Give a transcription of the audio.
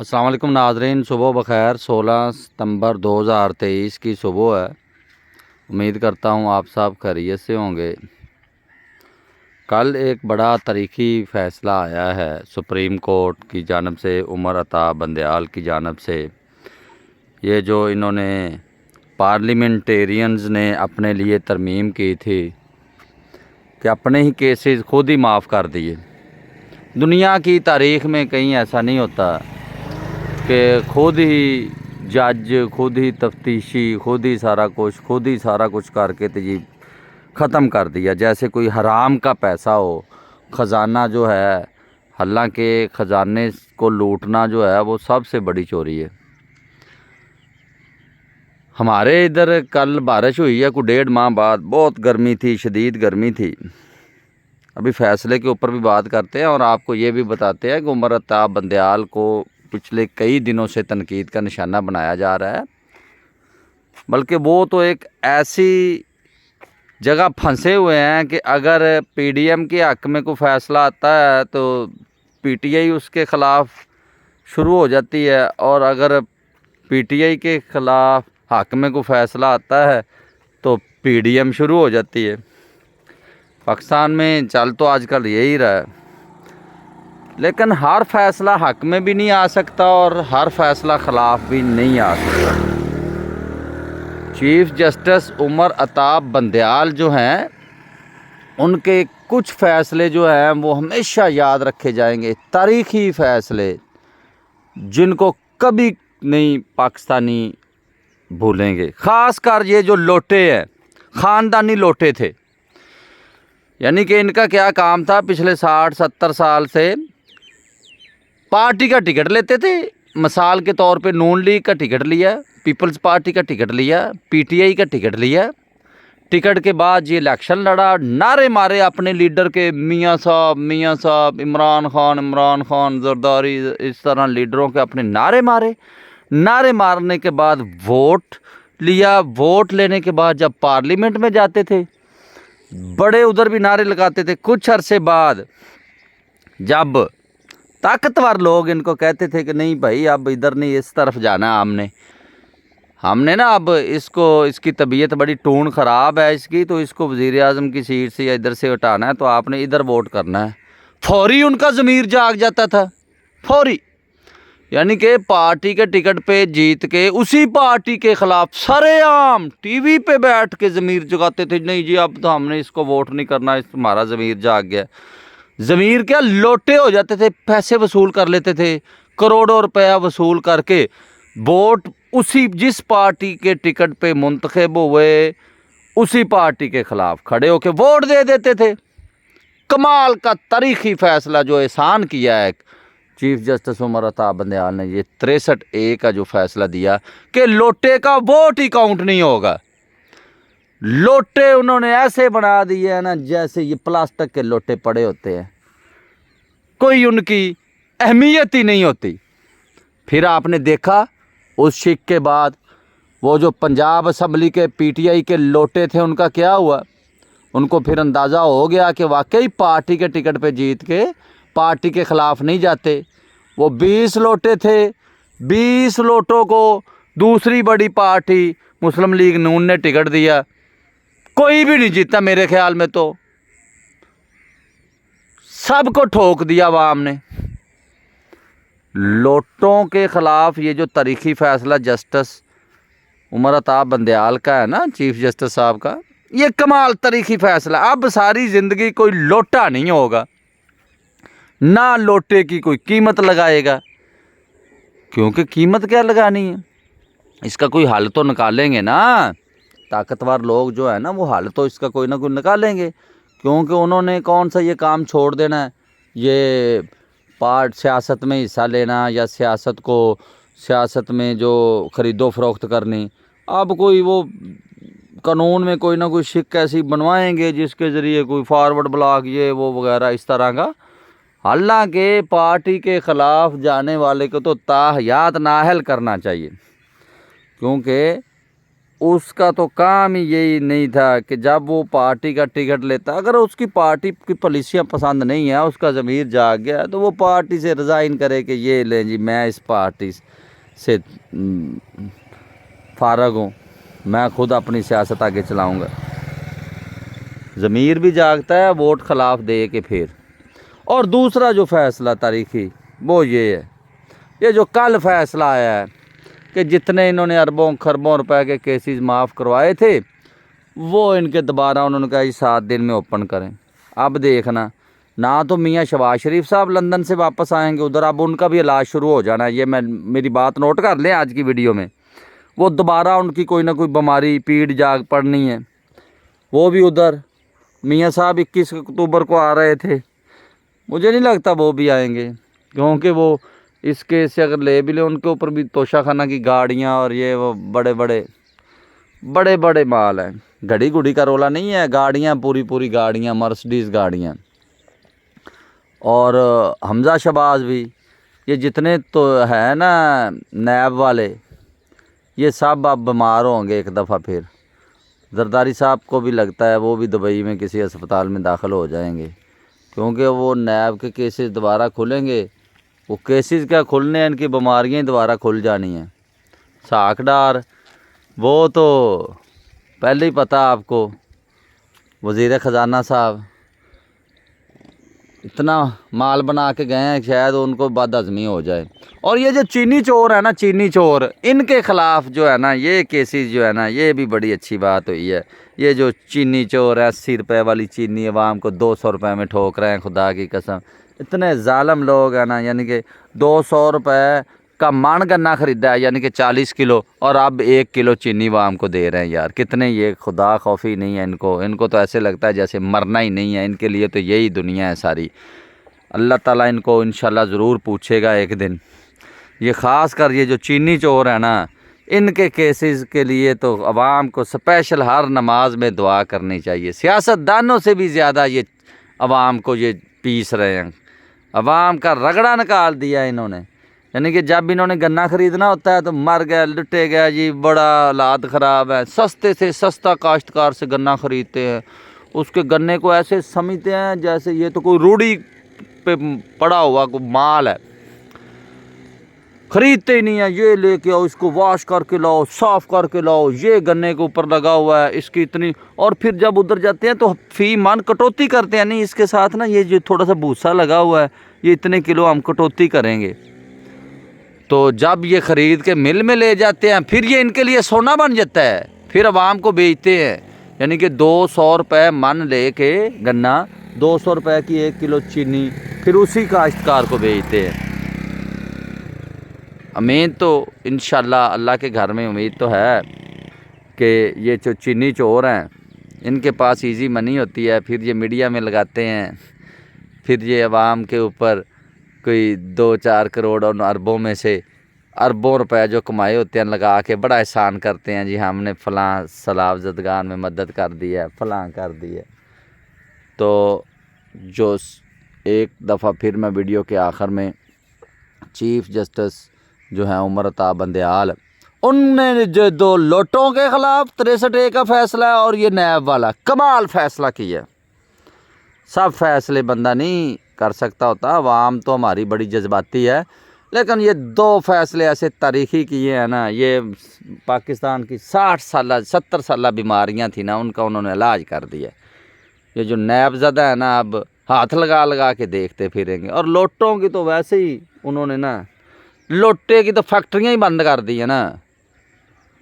अस्सलाम वालेकुम नाज़रीन, सुबह बखैर। 16 सितंबर 2023 की सुबह है। उम्मीद करता हूँ आप सब खैरियत से होंगे। कल एक बड़ा तारीखी फ़ैसला आया है सुप्रीम कोर्ट की जानब से, उमर अता बंदयाल की जानब से। ये जो इन्होंने पार्लियामेंटेरियंस ने अपने लिए तरमीम की थी कि अपने ही केसेस खुद ही माफ़ कर दिए। दुनिया की तारीख़ में कहीं ऐसा नहीं होता कि खुद ही जज, खुद ही तफ्तीशी, खुद ही सारा कुछ करके तो जी ख़त्म कर दिया, जैसे कोई हराम का पैसा हो। ख़जाना जो है, हालांकि ख़जाने को लूटना जो है वो सबसे बड़ी चोरी है। हमारे इधर कल बारिश हुई है, कोई 1.5 माह बाद। बहुत गर्मी थी, शदीद गर्मी थी। अभी फ़ैसले के ऊपर भी बात करते हैं और आपको ये भी बताते हैं कि उमर अता बंदयाल को पिछले कई दिनों से तनकीद का निशाना बनाया जा रहा है। बल्कि वो तो एक ऐसी जगह फंसे हुए हैं कि अगर पीडीएम के हक़ में कोई फ़ैसला आता है तो पीटीआई उसके ख़िलाफ़ शुरू हो जाती है, और अगर पीटीआई के ख़िलाफ़ हक़ में कोई फ़ैसला आता है तो पीडीएम शुरू हो जाती है। पाकिस्तान में चल तो आजकल यही रहा है। लेकिन हर फैसला हक में भी नहीं आ सकता और हर फैसला ख़िलाफ़ भी नहीं आ सकता। चीफ़ जस्टिस उमर अता बंदयाल जो हैं, उनके कुछ फ़ैसले जो हैं वो हमेशा याद रखे जाएंगे। तारीख़ी फ़ैसले जिनको कभी नहीं पाकिस्तानी भूलेंगे। ख़ास कर ये जो लोटे हैं, ख़ानदानी लोटे थे, यानी कि इनका क्या काम था, पिछले 60-70 साल से पार्टी का टिकट लेते थे। मिसाल के तौर पे नून लीग का टिकट लिया, पीपल्स पार्टी का टिकट लिया, पीटीआई का टिकट लिया। टिकट के बाद ये इलेक्शन लड़ा, नारे मारे अपने लीडर के, मियाँ साहब, इमरान खान, जरदारी, इस तरह लीडरों के अपने नारे मारे। नारे मारने के बाद वोट लिया। वोट लेने के बाद जब पार्लियामेंट में जाते थे, बड़े उधर भी नारे लगाते थे। कुछ अरसे बाद जब ताकतवर लोग इनको कहते थे कि नहीं भाई, अब इधर नहीं, इस तरफ जाना है, हमने ना अब इसकी तबीयत बड़ी टून ख़राब है इसकी, तो इसको वज़ीर आज़म की सीट से या इधर से हटाना है, तो आपने इधर वोट करना है। फौरी उनका ज़मीर जाग जाता था, फौरी। यानी कि पार्टी के टिकट पे जीत के उसी पार्टी के ख़िलाफ़ सरेआम टीवी पे बैठ के ज़मीर जगाते थे, नहीं जी अब तो हमने इसको वोट नहीं करना, हमारा ज़मीर जाग गया। ज़मीर क्या, लोटे हो जाते थे, पैसे वसूल कर लेते थे, करोड़ों रुपया वसूल करके वोट उसी जिस पार्टी के टिकट पे मुंतखब हुए उसी पार्टी के ख़िलाफ़ खड़े होकर वोट दे देते थे। कमाल का तारीख़ी फ़ैसला जो एहसान किया है चीफ़ जस्टिस उमर अता बंदयाल ने, ये 63A का जो फ़ैसला दिया कि लोटे का वोट ही काउंट नहीं होगा। लोटे उन्होंने ऐसे बना दिए हैं ना, जैसे ये प्लास्टिक के लोटे पड़े होते हैं, कोई उनकी अहमियत ही नहीं होती। फिर आपने देखा उस शिक के बाद वो जो पंजाब असम्बली के पीटीआई के लोटे थे, उनका क्या हुआ। उनको फिर अंदाज़ा हो गया कि वाकई पार्टी के टिकट पे जीत के पार्टी के ख़िलाफ़ नहीं जाते। वो 20 लोटे थे, 20 लोटों को दूसरी बड़ी पार्टी मुस्लिम लीग नून ने टिकट दिया, कोई भी नहीं जीता। मेरे ख्याल में तो सबको ठोक दिया आवाम ने। लोटों के ख़िलाफ़ ये जो तारीख़ी फ़ैसला जस्टिस उमर अता बंदयाल का है ना, चीफ़ जस्टिस साहब का, ये कमाल तारीख़ी फ़ैसला। अब सारी ज़िंदगी कोई लोटा नहीं होगा, ना लोटे की कोई कीमत लगाएगा, क्योंकि कीमत क्या लगानी है, इसका कोई हल तो निकालेंगे ना। ताकतवर लोग जो है ना, वो हल तो इसका कोई ना कोई निकालेंगे, क्योंकि उन्होंने कौन सा ये काम छोड़ देना है, ये सियासत में हिस्सा लेना या सियासत में जो ख़रीदो फ़रोख्त करनी। अब कोई वो कानून में कोई ना कोई शिक ऐसी बनवाएंगे जिसके ज़रिए कोई फॉरवर्ड ब्लॉक ये वो वगैरह इस तरह का। हालांकि पार्टी के ख़िलाफ़ जाने वाले को तो ताहयात नाअहल करना चाहिए, क्योंकि اس کا تو کام ہی یہی نہیں تھا کہ جب وہ پارٹی کا ٹکٹ لیتا، اگر اس کی پارٹی کی پالیسیاں پسند نہیں ہیں، اس کا ضمیر جاگ گیا تو وہ پارٹی سے ریزائن کرے کہ یہ لیں جی میں اس پارٹی سے فارغ ہوں، میں خود اپنی سیاست آگے چلاؤں گا۔ ضمیر بھی جاگتا ہے ووٹ خلاف دے کے پھر۔ اور دوسرا جو فیصلہ تاریخی وہ یہ ہے، یہ جو کل فیصلہ آیا ہے کہ جتنے انہوں نے اربوں خربوں روپے کے کیسز معاف کروائے تھے وہ ان کے دوبارہ انہوں نے کہا 7 دن میں اوپن کریں۔ اب دیکھنا، نہ تو میاں شہباز شریف صاحب لندن سے واپس آئیں گے ادھر، اب ان کا بھی علاج شروع ہو جانا ہے، یہ میری بات نوٹ کر لیں آج کی ویڈیو میں۔ وہ دوبارہ ان کی کوئی نہ کوئی بیماری پیڑ جاگ پڑنی ہے، وہ بھی ادھر۔ میاں صاحب 21 اکتوبر کو آ رہے تھے، مجھے نہیں لگتا وہ بھی آئیں گے، کیونکہ وہ اس کیس سے اگر لے بھی لیں ان کے اوپر بھی توشہ خانہ کی گاڑیاں اور یہ وہ بڑے بڑے مال ہیں، گھڑی گھڑی کا رولا نہیں ہے، گاڑیاں پوری گاڑیاں، مرسڈیز گاڑیاں۔ اور حمزہ شہباز بھی، یہ جتنے تو ہے نا نیب والے، یہ سب اب بیمار ہوں گے ایک دفعہ پھر۔ زرداری صاحب کو بھی لگتا ہے وہ بھی دبئی میں کسی اسپتال میں داخل ہو جائیں گے، کیونکہ وہ نیب کے کیسز دوبارہ کھلیں گے۔ وہ کیسز کیا کھلنے ہیں، ان کی بیماریاں دوبارہ کھل جانی ہیں۔ ساکھ ڈار وہ تو پہلے ہی پتہ آپ کو، وزیر خزانہ صاحب اتنا مال بنا کے گئے ہیں شاید ان کو بد ہضمی ہو جائے۔ اور یہ جو چینی چور ہے نا، چینی چور، ان کے خلاف جو ہے نا یہ کیسز جو ہے نا، یہ بھی بڑی اچھی بات ہوئی ہے۔ یہ جو چینی چور ہے، 80 روپے والی چینی عوام کو 200 روپے میں ٹھوک رہے ہیں، خدا کی قسم اتنے ظالم لوگ ہیں نا، یعنی کہ 200 روپے کا من گنا خریدا ہے، یعنی کہ 40 کلو، اور اب 1 کلو چینی عوام کو دے رہے ہیں۔ یار کتنے یہ خدا خوفی نہیں ہے ان کو تو ایسے لگتا ہے جیسے مرنا ہی نہیں ہے، ان کے لیے تو یہی دنیا ہے ساری۔ اللہ تعالیٰ ان کو انشاءاللہ ضرور پوچھے گا ایک دن۔ یہ خاص کر یہ جو چینی چور ہے نا، ان کے کیسز کے لیے تو عوام کو سپیشل ہر نماز میں دعا کرنی چاہیے۔ سیاست دانوں سے بھی زیادہ یہ عوام کو یہ پیس رہے ہیں، عوام کا رگڑا نکال دیا انہوں نے۔ یعنی کہ جب انہوں نے گنا خریدنا ہوتا ہے تو مر گئے، لٹے گئے جی، بڑا حالات خراب ہے، سستے سے سستا کاشتکار سے گنا خریدتے ہیں، اس کے گنے کو ایسے سمجھتے ہیں جیسے یہ تو کوئی روڑی پہ پڑا ہوا کوئی مال ہے، خریدتے ہی نہیں ہیں۔ یہ لے کے آؤ، اس کو واش کر کے لاؤ، صاف کر کے لاؤ، یہ گنے کے اوپر لگا ہوا ہے، اس کی اتنی، اور پھر جب ادھر جاتے ہیں تو فی من کٹوتی کرتے ہیں، نہیں اس کے ساتھ نا یہ جو تھوڑا سا بھوسا لگا ہوا ہے، یہ اتنے کلو ہم کٹوتی کریں گے۔ تو جب یہ خرید کے مل میں لے جاتے ہیں پھر یہ ان کے لیے سونا بن جاتا ہے، پھر عوام کو بیچتے ہیں۔ یعنی کہ 200 روپے من لے کے گنا، 200 روپے کی 1 کلو چینی، پھر اسی کاشتکار کو بیچتے ہیں۔ امید تو انشاءاللہ اللہ کے گھر میں امید تو ہے کہ یہ جو چینی چور ہیں ان کے پاس ایزی منی ہوتی ہے، پھر یہ میڈیا میں لگاتے ہیں، پھر یہ عوام کے اوپر کوئی 2-4 کروڑ اور اربوں میں سے اربوں روپے جو کمائے ہوتے ہیں لگا کے بڑا احسان کرتے ہیں، جی ہم نے فلاں سیلاب زدگان میں مدد کر دی ہے، فلاں کر دی ہے۔ تو جو ایک دفعہ پھر میں ویڈیو کے آخر میں چیف جسٹس جو ہیں عمر عطا بندیال، ان نے جو 2 لوٹوں کے خلاف 63A کا فیصلہ ہے اور یہ نیب والا کمال فیصلہ کیا۔ سب فیصلے بندہ نہیں کر سکتا ہوتا، عوام تو ہماری بڑی جذباتی ہے، لیکن یہ 2 فیصلے ایسے تاریخی کیے ہیں نا، یہ پاکستان کی 70 سالہ بیماریاں تھیں نا، ان کا انہوں نے علاج کر دیا۔ یہ جو نیب زدہ ہے نا اب ہاتھ لگا کے دیکھتے پھریں گے۔ اور لوٹوں کی تو ویسے ہی انہوں نے نا، لوٹے کی تو فیکٹریاں ہی بند کر دی ہیں نا۔